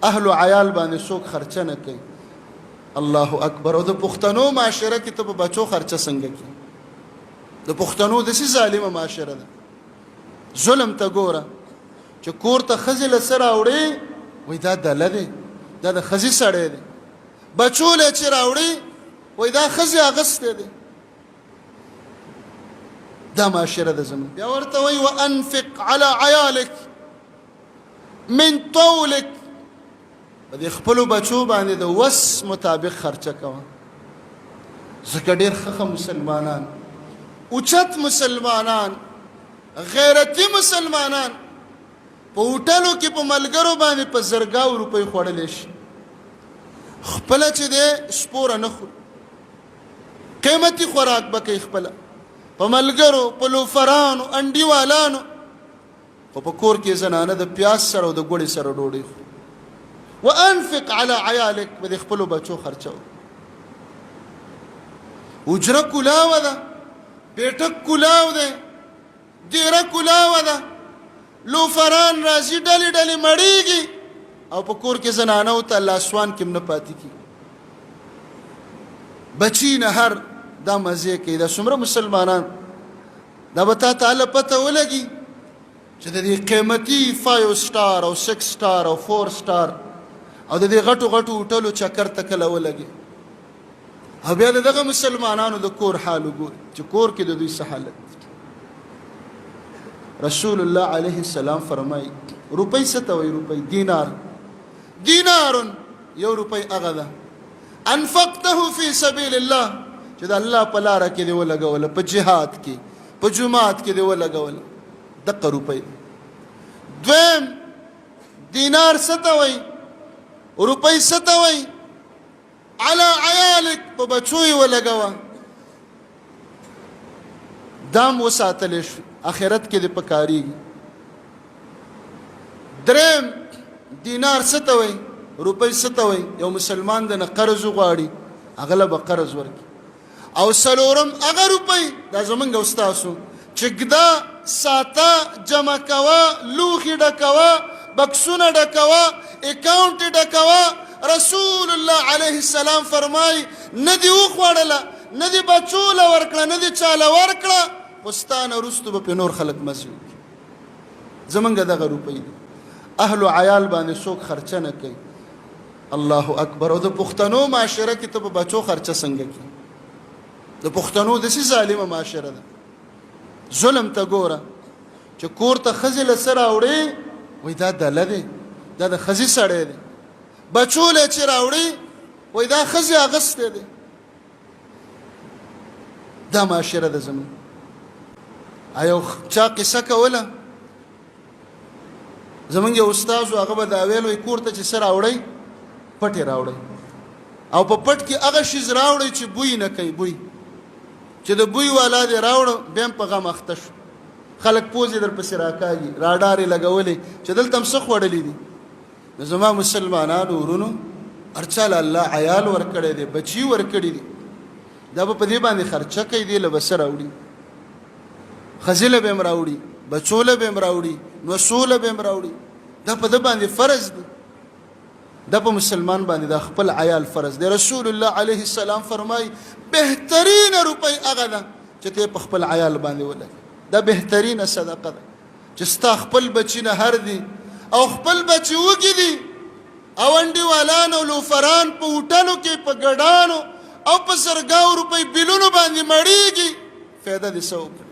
اهل و عیال باندې څوک خرچه نه کوي. الله اکبر. او د پښتنو معاشره کې ته په بچو خرچه څنګه کوي؟ د پښتنو داسې ظالمه معاشره ده. ظلم ته ګوره چې کور ته ښځې له څه راوړې وایي دا دله دی، دا د ښځې سړی دی. بچو له چې راوړې وایي دا ښځې اغستی دی. دا معاشره ده زموږ. بیا ورته وایي وانفق علی عیالک من طولک، په دې خپلو بچو باندې د وس مطابق خرچه کوه. ځکه ډېر ښه مسلمانان، اوچت مسلمانان، غیرتي مسلمانان په هوټلو کې په ملګرو باندې په زرګاو روپۍ خوړلی شي، خپله چې دی سپوره نه خوري، قیمتي خوراک به کوي خپله په ملګرو، په لوفرانو، انډیوالانو، خو په کور کې زنانه د پیاز سره او د ګوړې سره ډوډۍ خوري. وانفق علی عیالک، به د خپلو بچو خرچه وکړه. اجره کلاوه ده، بیټک کلاو دی، دیره کلاوه ده، لوفران راځي ډلې ډلې مړېږي، او په کور کې زنانو ته لاسوان کې هم نه پاتې کېږي. بچي نهر دا مزې کوي. دا څومره مسلمانان، دا به تا ته پته ولګي چې د دې قیمتي 5 سټار او 6 سټار او 4 سټار او د دې غټو غټو هوټلو چکر ته کله ولګي. او بیا دغه مسلمانانو د کور حال وګوري چې کور کې د دوی څه حالت. رسول الله علیه السلام فرمایي روپۍ څه ته وایي؟ روپۍ دینار یو روپۍ هغه ده انفقته فی سبیل الله چې د الله په لاره کې دې ولګوله، په جهاد کې، په جومات کې دې ولګوله، دقه روپۍ. دویم دینار څه ته وایي؟ روپۍ څه ته وایي؟ علی عیالک، په بچو یې ولګوه، دام وساتلی شو، آخرت کې دې پکارېږي. دریم دینار څه ته وایي؟ روپۍ څه ته وایي؟ یو مسلمان د نه قرض وغواړي هغه له به قرض ورکړي. او څلورم هغه روپۍ، دا زمونږ او ستاسو چې ږده ساته، جمع کوه، لوښي ډکوه، بکسونه ډکوه، اکاونټ یې ډکوه. رسول الله علیه السلام فرمایي نه دې وخوړله، نه دې بچو له ورکړه، نه دې چا له ورکړه، خو ستا نه وروستو به پرې نور خلک مزې وکړي. زمونږ دغه روپۍ دي. اهل و عیال باندې څوک خرچه نه کوي. الله اکبر. او د پښتنو معاشره کې ته په بچو خرچه څنګه کوي؟ د پښتنو داسې ظالمه معاشره ده. ظلم ته ګوره چې کور ته ښځې له څه راوړې وایي دا دله دی، دا د ښځې سړی دی. بچو له چې راوړې وایي دا ښځې اغستی دی. دا معاشره ده زموږ. یو چا قصه کوله، زمونږ یو استاد و، هغه به دا ویل وایي کور ته چې څه راوړئ پټې راوړئ، او په پټ کې هغه شیز راوړئ چې بوی نه کوي. بوی چې د بوی والا دې راوړو بیا هم په غم اخته شو، خلک پوزې در پسې راکاږي، راډار یې لګولې چې دلته هم څه خوړلي دي. نو زما مسلمانانو ورونو، هر چا له الله عیال ورکړی دی، بچي ورکړي دي، دا به په دې باندې خرچه کوي. دې له به څه راوړي؟ ښځې له به هم راوړي، بچو له به هم راوړي، نوسو له به هم راوړي. دا په ده باندې فرض دی، دا په مسلمان باندې دا خپل عیال فرض دی. رسول الله علیه السلام فرمایي بهترین روپۍ هغه ده چې ته په خپل عیال باندې ولګې. دا بهترینه صدقه ده چې ستا خپل بچي نهر دي او خپل بچي وږي دي او انډیوالان او لوفران په هوټلو کې، په ګډانو او په زرګاو روپۍ بیلونو باندې مړېږي. فایده دې څه وکړي؟